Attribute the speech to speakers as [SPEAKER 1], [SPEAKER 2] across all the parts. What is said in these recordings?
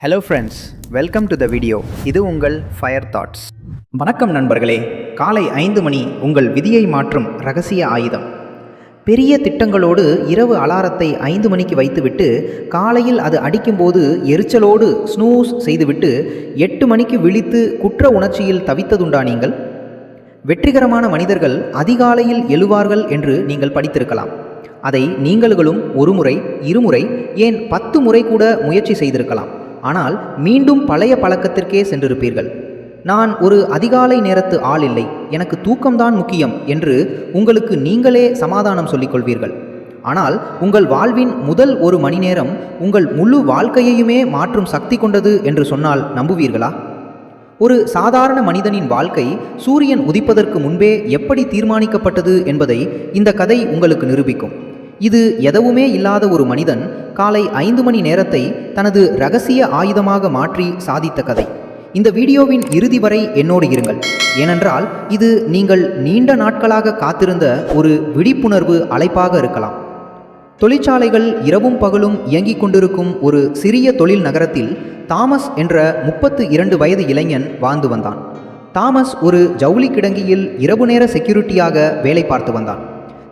[SPEAKER 1] Hello friends, welcome to the video. இது உங்கள் fire thoughts.
[SPEAKER 2] வணக்கம் நண்பர்களே. காலை 5 மணி உங்கள் விதியை மாற்றும் ரகசிய ஆயுதம். பெரிய திட்டங்களோடு இரவு அலாரத்தை 5 மணிக்கு வைத்துவிட்டு காலையில் அது அடிக்கும்போது எரிச்சலோடு ஸ்னூஸ் செய்துவிட்டு 8 மணிக்கு விழித்து குற்ற உணர்ச்சியில் தவித்ததுண்டா நீங்கள்? வெற்றிகரமான மனிதர்கள் அதிகாலையில் எழுவார்கள் என்று நீங்கள் படித்திருக்கலாம். அதை நீங்களும் ஒரு முறை, இருமுறை, ஏன் 10 முறை கூட முயற்சி செய்திருக்கலாம். ஆனால் மீண்டும் பழைய பழக்கத்திற்கே சென்றிருப்பீர்கள். நான் ஒரு அதிகாலை நேரத்து ஆள் இல்லை, எனக்கு தூக்கம்தான் முக்கியம் என்று உங்களுக்கு நீங்களே சமாதானம் சொல்லிக்கொள்வீர்கள். ஆனால் உங்கள் வாழ்வின் முதல் 1 மணி நேரம் உங்கள் முழு வாழ்க்கையையுமே மாற்றும் சக்தி கொண்டது என்று சொன்னால் நம்புவீர்களா? ஒரு சாதாரண மனிதனின் வாழ்க்கை சூரியன் உதிப்பதற்கு முன்பே எப்படி தீர்மானிக்கப்பட்டது என்பதை இந்த கதை உங்களுக்கு நிரூபிக்கும். இது எதுவுமே இல்லாத ஒரு மனிதன் காலை 5 மணி நேரத்தை தனது இரகசிய ஆயுதமாக மாற்றி சாதித்த கதை. இந்த வீடியோவின் இறுதி வரை என்னோடு இருங்கள். ஏனென்றால் இது நீங்கள் நீண்ட நாட்களாக காத்திருந்த ஒரு விழிப்புணர்வு அழைப்பாக இருக்கலாம். தொழிற்சாலைகள் இரவும் பகலும் இயங்கிக் கொண்டிருக்கும் ஒரு சிறிய தொழில் நகரத்தில் தாமஸ் என்ற 32 வயது இளைஞன் வாழ்ந்து வந்தான். தாமஸ் ஒரு ஜவுளி கிடங்கியில் இரவு நேர செக்யூரிட்டியாக வேலை பார்த்து வந்தான்.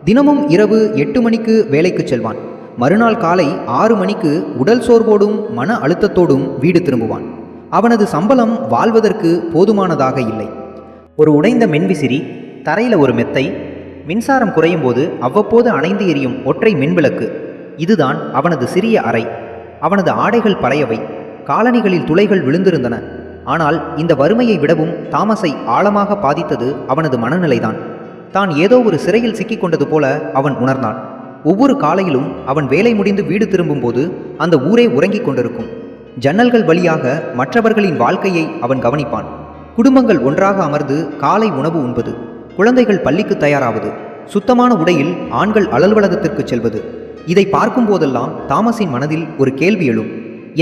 [SPEAKER 2] தினமும் இரவு 8 மணிக்கு வேலைக்கு செல்வான். மறுநாள் காலை 6 மணிக்கு உடல் சோர்வோடும் மன அழுத்தத்தோடும் வீடு திரும்புவான். அவனது சம்பளம் வாழ்வதற்கு போதுமானதாக இல்லை. ஒரு உடைந்த மின்விசிறி, தரையில் ஒரு மெத்தை, மின்சாரம் குறையும் போது அவ்வப்போது அணைந்து எரியும் ஒற்றை மின்விளக்கு, இதுதான் அவனது சிறிய அறை. அவனது ஆடைகள் பழையவை, காலணிகளில் துளைகள் விழுந்திருந்தன. ஆனால் இந்த வறுமையை விடவும் தாமஸை ஆழமாக பாதித்தது அவனது மனநிலைதான். தான் ஏதோ ஒரு சிறையில் சிக்கிக் கொண்டது போல அவன் உணர்ந்தான். ஒவ்வொரு காலையிலும் அவன் வேலை முடிந்து வீடு திரும்பும்போது அந்த ஊரே உறங்கிக் கொண்டிருக்கும். ஜன்னல்கள் வழியாக மற்றவர்களின் வாழ்க்கையை அவன் கவனிப்பான். குடும்பங்கள் ஒன்றாக அமர்ந்து காலை உணவு உண்பது, குழந்தைகள் பள்ளிக்கு தயாராவது, சுத்தமான உடையில் ஆண்கள் அலுவலகத்திற்கு செல்வது. இதை பார்க்கும் போதெல்லாம் தாமஸின் மனதில் ஒரு கேள்வி எழும்.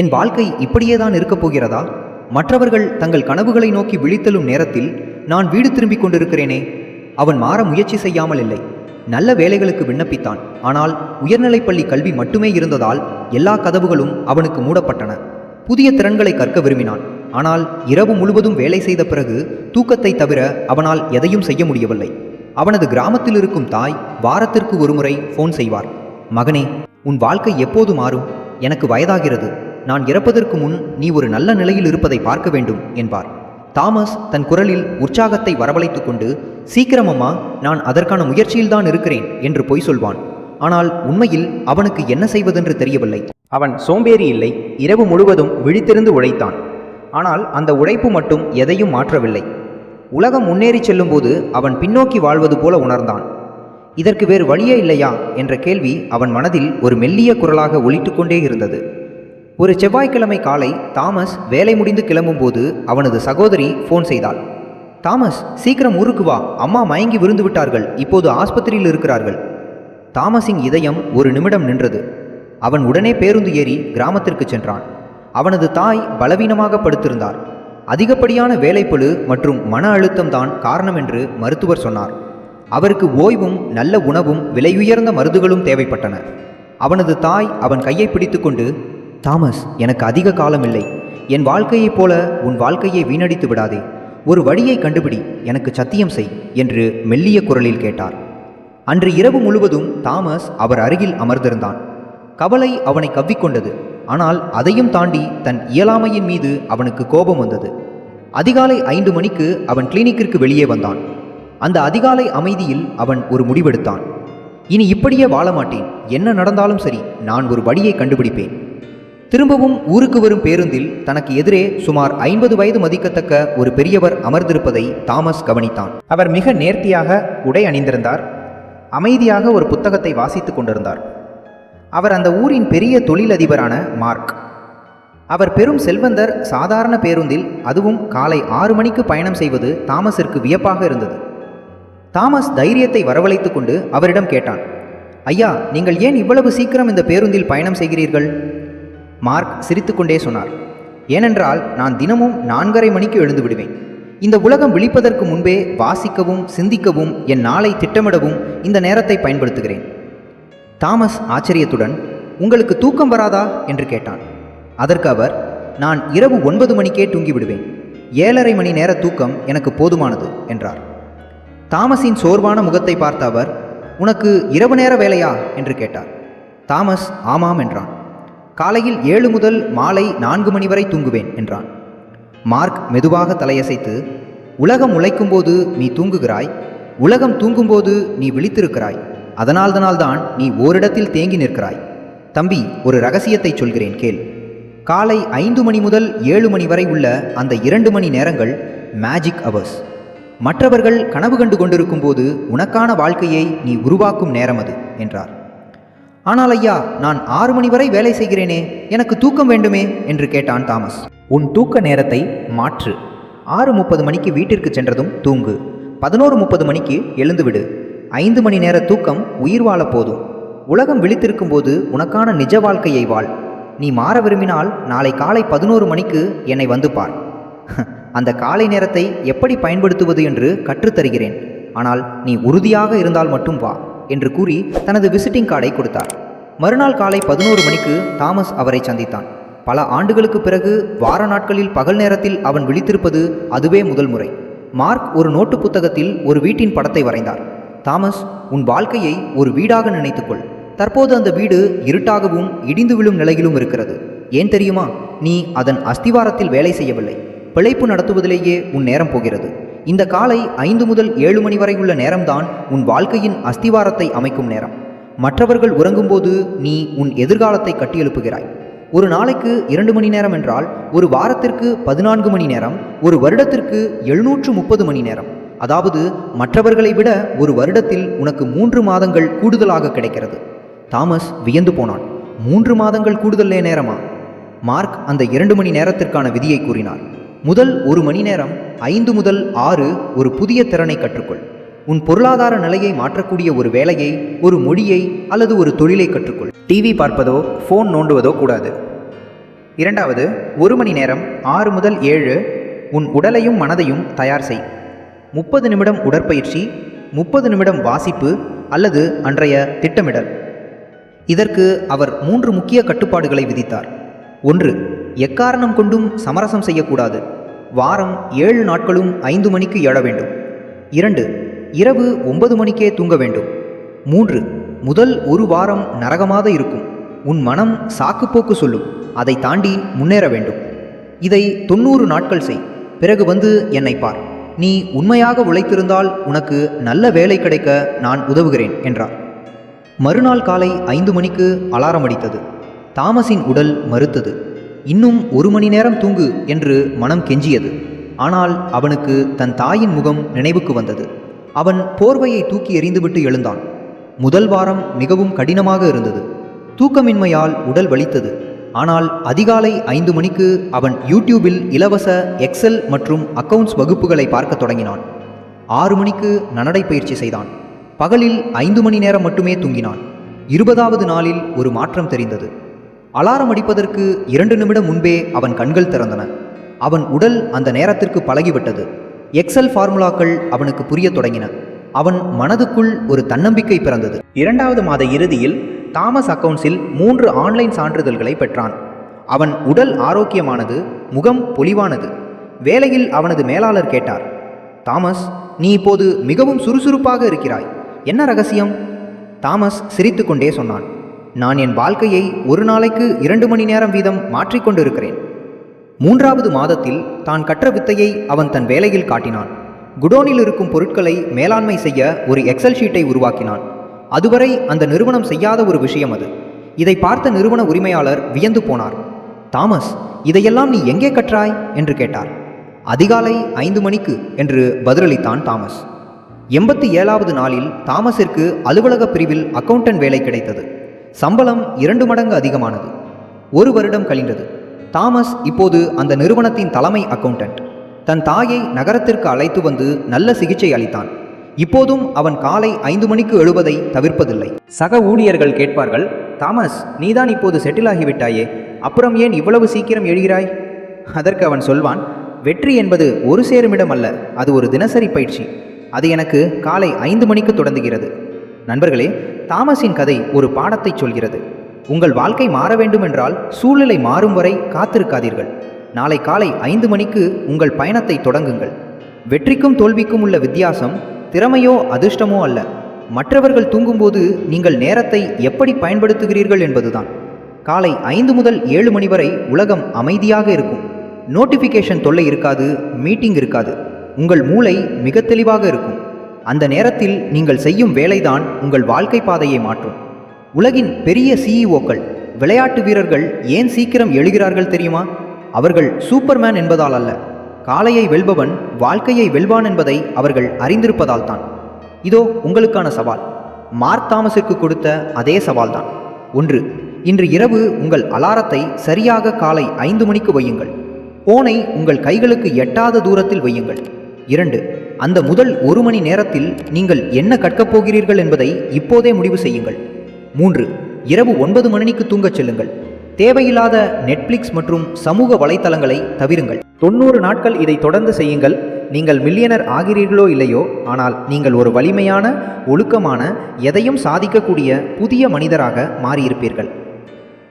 [SPEAKER 2] என் வாழ்க்கை இப்படியேதான் இருக்கப் போகிறதா? மற்றவர்கள் தங்கள் கனவுகளை நோக்கி விழித்தெழும் நேரத்தில் நான் வீடு திரும்பிக் கொண்டிருக்கிறேனே. அவன் மாற முயற்சி செய்யாமல் இல்லை. நல்ல வேலைகளுக்கு விண்ணப்பித்தான். ஆனால் உயர்நிலைப்பள்ளி கல்வி மட்டுமே இருந்ததால் எல்லா கதவுகளும் அவனுக்கு மூடப்பட்டன. புதிய திறன்களை கற்க விரும்பினான். ஆனால் இரவு முழுவதும் வேலை செய்த பிறகு தூக்கத்தை தவிர அவனால் எதையும் செய்ய முடியவில்லை. அவனது கிராமத்தில் இருக்கும் தாய் வாரத்திற்கு ஒருமுறை ஃபோன் செய்வார். மகனே, உன் வாழ்க்கை எப்போது மாறும்? எனக்கு வயதாகிறது. நான் இறப்பதற்கு முன் நீ ஒரு நல்ல நிலையில் இருப்பதை பார்க்க வேண்டும் என்பார். தாமஸ் தன் குரலில் உற்சாகத்தை வரவழைத்து கொண்டு, சீக்கிரமம்மா, நான் அதற்கான முயற்சியில்தான் இருக்கிறேன் என்று பொய் சொல்வான். ஆனால் உண்மையில் அவனுக்கு என்ன செய்வதென்று தெரியவில்லை. அவன் சோம்பேறி இல்லை, இரவு முழுவதும் விழித்திருந்து உழைத்தான். ஆனால் அந்த உழைப்பு மட்டும் எதையும் மாற்றவில்லை. உலகம் முன்னேறி செல்லும்போது அவன் பின்னோக்கி வாழ்வது போல உணர்ந்தான். இதற்கு வேறு வழியே இல்லையா என்ற கேள்வி அவன் மனதில் ஒரு மெல்லிய குரலாக ஒலித்துக்கொண்டே இருந்தது. ஒரு செவ்வாய்க்கிழமை காலை தாமஸ் வேலை முடிந்து கிளம்பும்போது அவனது சகோதரி ஃபோன் செய்தாள். தாமஸ், சீக்கிரம் ஊருக்கு வா, அம்மா மயங்கி விழுந்து விட்டார்கள், இப்போது ஆஸ்பத்திரியில் இருக்கிறார்கள். தாமஸின் இதயம் ஒரு நிமிடம் நின்றது. அவன் உடனே பேருந்து ஏறி கிராமத்திற்கு சென்றான். அவனது தாய் பலவீனமாக படுத்திருந்தார். அதிகப்படியான வேலைப்பளு மற்றும் மன அழுத்தம்தான் காரணம் என்று மருத்துவர் சொன்னார். அவருக்கு ஓய்வும் நல்ல உணவும் விலையுயர்ந்த மருந்துகளும் தேவைப்பட்டன. அவனது தாய் அவன் கையை பிடித்து கொண்டு, தாமஸ், எனக்கு அதிக காலம் இல்லை. என் வாழ்க்கையைப் போல உன் வாழ்க்கையை வீணடித்து விடாதே. ஒரு வழியை கண்டுபிடி, எனக்கு சத்தியம் செய் என்று மெல்லிய குரலில் கேட்டார். அன்று இரவு முழுவதும் தாமஸ் அவர் அருகில் அமர்ந்திருந்தான். கவலை அவனை கவ்விக்கொண்டது. ஆனால் அதையும் தாண்டி தன் இயலாமையின் மீது அவனுக்கு கோபம் வந்தது. அதிகாலை 5 மணிக்கு அவன் கிளினிக்கிற்கு வெளியே வந்தான். அந்த அதிகாலை அமைதியில் அவன் ஒரு முடிவெடுத்தான். இனி இப்படியே வாழ மாட்டேன். என்ன நடந்தாலும் சரி, நான் ஒரு வழியை கண்டுபிடிப்பேன். திரும்பவும் ஊருக்கு வரும் பேருந்தில் தனக்கு எதிரே சுமார் 50 வயது மதிக்கத்தக்க ஒரு பெரியவர் அமர்ந்திருப்பதை தாமஸ் கவனித்தான். அவர் மிக நேர்த்தியாக உடை அணிந்திருந்தார். அமைதியாக ஒரு புத்தகத்தை வாசித்துக் கொண்டிருந்தார். அவர் அந்த ஊரின் பெரிய தொழிலதிபரான மார்க். அவர் பெரும் செல்வந்தர். சாதாரண பேருந்தில், அதுவும் காலை 6 மணிக்கு பயணம் செய்வது தாமஸிற்கு வியப்பாக இருந்தது. தாமஸ் தைரியத்தை வரவழைத்து கொண்டு அவரிடம் கேட்டான், ஐயா, நீங்கள் ஏன் இவ்வளவு சீக்கிரம் இந்த பேருந்தில் பயணம் செய்கிறீர்கள்? மார்க் சிரித்துக்கொண்டே சொன்னார், ஏனென்றால் நான் தினமும் 4:30 மணிக்கு எழுந்து விடுவேன். இந்த உலகம் விழிப்பதற்கு முன்பே வாசிக்கவும் சிந்திக்கவும் என் நாளை திட்டமிடவும் இந்த நேரத்தை பயன்படுத்துகிறேன். தாமஸ் ஆச்சரியத்துடன், உங்களுக்கு தூக்கம் வராதா என்று கேட்டான். அதற்கு அவர், நான் இரவு 9 மணிக்கே தூங்கிவிடுவேன். 7.5 மணி நேர தூக்கம் எனக்கு போதுமானது என்றார். தாமஸின் சோர்வான முகத்தை பார்த்த அவர், உனக்கு இரவு நேர வேலையா என்று கேட்டார். தாமஸ் ஆமாம் என்றான். காலையில் 7 முதல் மாலை 4 மணி வரை தூங்குவேன் என்றான். மார்க் மெதுவாக தலையசைத்து, உலகம் உழைக்கும்போது நீ தூங்குகிறாய், உலகம் தூங்கும்போது நீ விழித்திருக்கிறாய், அதனால்தான் நீ ஓரிடத்தில் தேங்கி நிற்கிறாய். தம்பி, ஒரு ரகசியத்தை சொல்கிறேன் கேள். காலை 5 மணி முதல் 7 மணி வரை உள்ள அந்த 2 மணி நேரங்கள் மேஜிக் அவர்ஸ். மற்றவர்கள் கனவு கண்டு கொண்டிருக்கும் போது உனக்கான வாழ்க்கையை நீ உருவாக்கும் நேரம் அது என்றார். ஆனால் ஐயா, நான் 6 மணி வரை வேலை செய்கிறேனே, எனக்கு தூக்கம் வேண்டுமே என்று கேட்டான் தாமஸ். உன் தூக்க நேரத்தை மாற்று. 6:30 மணிக்கு வீட்டிற்கு சென்றதும் தூங்கு. 11:30 மணிக்கு எழுந்துவிடு. 5 மணி நேர தூக்கம் உயிர் வாழ போதும். உலகம் விழித்திருக்கும் போது உனக்கான நிஜ வாழ்க்கையை வாழ். நீ மாற விரும்பினால் நாளை காலை 11 மணிக்கு என்னை வந்து பார். அந்த காலை நேரத்தை எப்படி பயன்படுத்துவது என்று கற்றுத்தருகிறேன். ஆனால் நீ உறுதியாக இருந்தால் மட்டும் வா என்று கூறி தனது விசிட்டிங் கார்டை கொடுத்தார். மறுநாள் காலை 11 மணிக்கு தாமஸ் அவரை சந்தித்தான். பல ஆண்டுகளுக்கு பிறகு வார நாட்களில் பகல் நேரத்தில் அவன் விழித்திருப்பது அதுவே முதல் முறை. மார்க் ஒரு நோட்டு புத்தகத்தில் ஒரு வீட்டின் படத்தை வரைந்தார். தாமஸ், உன் வாழ்க்கையை ஒரு வீடாக நினைத்துக்கொள். தற்போது அந்த வீடு இருட்டாகவும் இடிந்து விழும் நிலையிலும் இருக்கிறது. ஏன் தெரியுமா? நீ அதன் அஸ்திவாரத்தில் வேலை செய்யவில்லை. பிழைப்பு நடத்துவதிலேயே உன் நேரம் போகிறது. இந்த காலை 5 முதல் 7 மணி வரை உள்ள நேரம்தான் உன் வாழ்க்கையின் அஸ்திவாரத்தை அமைக்கும் நேரம். மற்றவர்கள் உறங்கும்போது நீ உன் எதிர்காலத்தை கட்டியெழுப்புகிறாய். ஒரு நாளைக்கு 2 மணி நேரம் என்றால் ஒரு வாரத்திற்கு 14 மணி நேரம், ஒரு வருடத்திற்கு 730 மணி நேரம். அதாவது மற்றவர்களை விட ஒரு வருடத்தில் உனக்கு 3 மாதங்கள் கூடுதலாக கிடைக்கிறது. தாமஸ் வியந்து போனான். 3 மாதங்கள் கூடுதலே நேரமா? மார்க் அந்த 2 மணி நேரத்திற்கான விதியை கூறினார். முதல் 1 மணி நேரம் 5 முதல் 6 ஒரு புதிய திறனை கற்றுக்கொள். உன் பொருளாதார நிலையை மாற்றக்கூடிய ஒரு வேலையை, ஒரு மொழியை அல்லது ஒரு தொழிலை கற்றுக்கொள். டிவி பார்ப்பதோ ஃபோன் நோண்டுவதோ கூடாது. 2வது, 1 மணி நேரம் 6 முதல் 7 உன் உடலையும் மனதையும் தயார் செய். 30 நிமிடம் உடற்பயிற்சி, 30 நிமிடம் வாசிப்பு அல்லது அன்றைய திட்டமிடல். இதற்கு அவர் 3 முக்கிய கட்டுப்பாடுகளை விதித்தார். 1, எக்காரணம் கொண்டும் சமரசம் செய்யக்கூடாது. வாரம் 7 நாட்களும் 5 மணிக்கு எழ வேண்டும். 2, இரவு 9 மணிக்கே தூங்க வேண்டும். 3, முதல் 1 வாரம் நரகமாக இருக்கும். உன் மனம் சாக்குப்போக்கு சொல்லும். அதை தாண்டி முன்னேற வேண்டும். இதை 90 நாட்கள் செய். பிறகு வந்து என்னை பார். நீ உண்மையாக உழைத்திருந்தால் உனக்கு நல்ல வேலை கிடைக்க நான் உதவுகிறேன் என்றார். மறுநாள் காலை 5 மணிக்கு அலாரம் அடித்தது. தாமஸின் உடல் மறுத்தது. இன்னும் 1 மணி நேரம் தூங்கு என்று மனம் கெஞ்சியது. ஆனால் அவனுக்கு தன் தாயின் முகம் நினைவுக்கு வந்தது. அவன் போர்வையை தூக்கி எறிந்துவிட்டு எழுந்தான். முதல் வாரம் மிகவும் கடினமாக இருந்தது. தூக்கமின்மையால் உடல் வலித்தது. ஆனால் அதிகாலை 5 மணிக்கு அவன் யூடியூபில் இலவச எக்ஸல் மற்றும் அக்கவுண்ட்ஸ் வகுப்புகளை பார்க்க தொடங்கினான். 6 மணிக்கு நடைப்பயிற்சி செய்தான். பகலில் 5 மணி நேரம் மட்டுமே தூங்கினான். 20வது நாளில் ஒரு மாற்றம் தெரிந்தது. அலாரம் அடிப்பதற்கு 2 நிமிடம் முன்பே அவன் கண்கள் திறந்தன. அவன் உடல் அந்த நேரத்திற்கு பழகிவிட்டது. எக்ஸல் ஃபார்முலாக்கள் அவனுக்கு புரிய தொடங்கின. அவன் மனதுக்குள் ஒரு தன்னம்பிக்கை பிறந்தது. 2வது மாத இறுதியில் தாமஸ் அக்கவுண்ட்ஸில் 3 ஆன்லைன் சான்றிதழ்களை பெற்றான். அவன் உடல் ஆரோக்கியமானது, முகம் பொலிவானது. வேலையில் அவனது மேலாளர் கேட்டார், தாமஸ், நீ இப்போது மிகவும் சுறுசுறுப்பாக இருக்கிறாய். என்ன ரகசியம்? தாமஸ் சிரித்துக்கொண்டே சொன்னான், நான் என் வாழ்க்கையை ஒரு நாளைக்கு 2 மணி நேரம் வீதம் மாற்றிக்கொண்டிருக்கிறேன். 3வது மாதத்தில் தான் கற்ற வித்தையை அவன் தன் வேலையில் காட்டினான். குடோனில் இருக்கும் பொருட்களை மேலாண்மை செய்ய ஒரு எக்ஸல் ஷீட்டை உருவாக்கினான். அதுவரை அந்த நிறுவனம் செய்யாத ஒரு விஷயம் அது. இதை பார்த்த நிறுவன உரிமையாளர் வியந்து போனார். தாமஸ், இதையெல்லாம் நீ எங்கே கற்றாய் என்று கேட்டார். அதிகாலை 5 மணிக்கு என்று பதிலளித்தான் தாமஸ். 87வது நாளில் தாமஸிற்கு அலுவலக பிரிவில் அக்கவுண்டன்ட் வேலை கிடைத்தது. சம்பளம் 2 மடங்கு அதிகமானது. 1 வருடம் கழிந்தது. தாமஸ் இப்போது அந்த நிறுவனத்தின் தலைமை அக்கவுண்டன்ட். தன் தாயை நகரத்திற்கு அழைத்து வந்து நல்ல சிகிச்சை அளித்தான். இப்போதும் அவன் காலை 5 மணிக்கு எழுவதை தவிர்ப்பதில்லை. சக ஊழியர்கள் கேட்பார்கள், தாமஸ், நீதான் இப்போது செட்டில் ஆகிவிட்டாயே, அப்புறம் ஏன் இவ்வளவு சீக்கிரம் எழுகிறாய்? அதற்கு அவன் சொல்வான், வெற்றி என்பது ஒரு சேருமிடம் அல்ல, அது ஒரு தினசரி பயிற்சி. அது எனக்கு காலை 5 மணிக்கு தொடங்குகிறது. நண்பர்களே, தாமஸின் கதை ஒரு பாடத்தை சொல்கிறது. உங்கள் வாழ்க்கை மாற வேண்டுமென்றால் சூழ்நிலை மாறும் வரை காத்திருக்காதீர்கள். நாளை காலை 5 மணிக்கு உங்கள் பயணத்தை தொடங்குங்கள். வெற்றிக்கும் தோல்விக்கும் உள்ள வித்தியாசம் திறமையோ அதிர்ஷ்டமோ அல்ல, மற்றவர்கள் தூங்கும்போது நீங்கள் நேரத்தை எப்படி பயன்படுத்துகிறீர்கள் என்பதுதான். காலை 5 முதல் 7 மணி வரை உலகம் அமைதியாக இருக்கும். நோட்டிஃபிகேஷன் தொல்லை இருக்காது, மீட்டிங் இருக்காது. உங்கள் மூளை மிக தெளிவாக இருக்கும். அந்த நேரத்தில் நீங்கள் செய்யும் வேலைதான் உங்கள் வாழ்க்கை பாதையை மாற்றும். உலகின் பெரிய சிஇஓக்கள், விளையாட்டு வீரர்கள் ஏன் சீக்கிரம் எழுகிறார்கள் தெரியுமா? அவர்கள் சூப்பர்மேன் என்பதால் அல்ல, காலையை வெல்பவன் வாழ்க்கையை வெல்வான் என்பதை அவர்கள் அறிந்திருப்பதால் தான். இதோ உங்களுக்கான சவால், மார்க் தாமஸிற்கு கொடுத்த அதே சவால்தான். 1. இன்று இரவு உங்கள் அலாரத்தை சரியாக காலை 5 மணிக்கு வையுங்கள். போனை உங்கள் கைகளுக்கு எட்டாத தூரத்தில் வையுங்கள். 2. அந்த முதல் 1 மணி நேரத்தில் நீங்கள் என்ன கற்கப் போகிறீர்கள் என்பதை இப்போதே முடிவு செய்யுங்கள். 3. இரவு 9 மணிக்கு தூங்கச் செல்லுங்கள். தேவையில்லாத நெட்ஃப்ளிக்ஸ் மற்றும் சமூக வலைத்தளங்களை தவிருங்கள். 90 நாட்கள் இதை தொடர்ந்து செய்யுங்கள். நீங்கள் மில்லியனர் ஆகிறீர்களோ இல்லையோ, ஆனால் நீங்கள் ஒரு வலிமையான, ஒழுக்கமான, எதையும் சாதிக்கக்கூடிய புதிய மனிதராக மாறியிருப்பீர்கள்.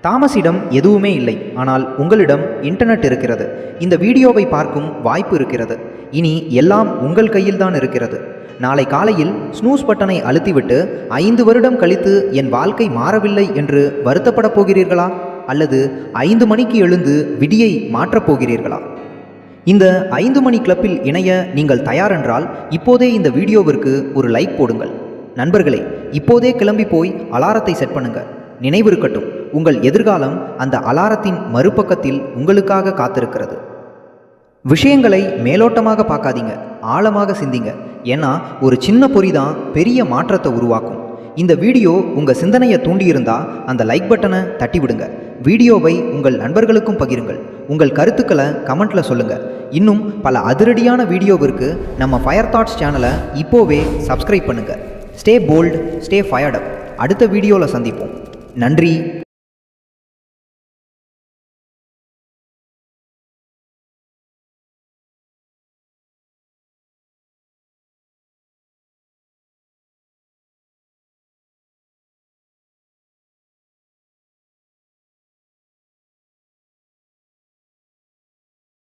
[SPEAKER 2] தாமஸிடம் எதுவுமே இல்லை, ஆனால் உங்களிடம் இன்டர்நெட் இருக்கிறது. இந்த வீடியோவை பார்க்கும் வாய்ப்பு இருக்கிறது. இனி எல்லாம் உங்கள் கையில்தான் இருக்கிறது. நாளை காலையில் ஸ்னூஸ் பட்டனை அழுத்திவிட்டு 5 வருடம் கழித்து என் வாழ்க்கை மாறவில்லை என்று வருத்தப்படப் போகிறீர்களா? அல்லது 5 மணிக்கு எழுந்து விடியை மாற்றப் போகிறீர்களா? இந்த 5 மணி கிளப்பில் இணைய நீங்கள் தயாரென்றால் இப்போதே இந்த வீடியோவிற்கு ஒரு லைக் போடுங்கள். நண்பர்களே, இப்போதே கிளம்பி போய் அலாரத்தை செட் பண்ணுங்க. நினைவிருக்கட்டும், உங்கள் எதிர்காலம் அந்த அலாரத்தின் மறுபக்கத்தில் உங்களுக்காக காத்திருக்கிறது. விஷயங்களை மேலோட்டமாக பார்க்காதீங்க, ஆழமாக சிந்திங்க. ஏன்னா ஒரு சின்ன பொறி தான் பெரிய மாற்றத்தை உருவாக்கும். இந்த வீடியோ உங்கள் சிந்தனையை தூண்டியிருந்தா அந்த லைக் பட்டனை தட்டி விடுங்க. வீடியோவை உங்கள் நண்பர்களுக்கும் பகிருங்கள். உங்கள் கருத்துக்களை கமெண்ட்டில் சொல்லுங்கள். இன்னும் பல அதிரடியான வீடியோவிற்கு நம்ம ஃபயர் தாட்ஸ் சேனலை இப்போவே சப்ஸ்கிரைப் பண்ணுங்கள். Stay bold, stay fired up. அடுத்த வீடியோவில் சந்திப்போம். நன்றி.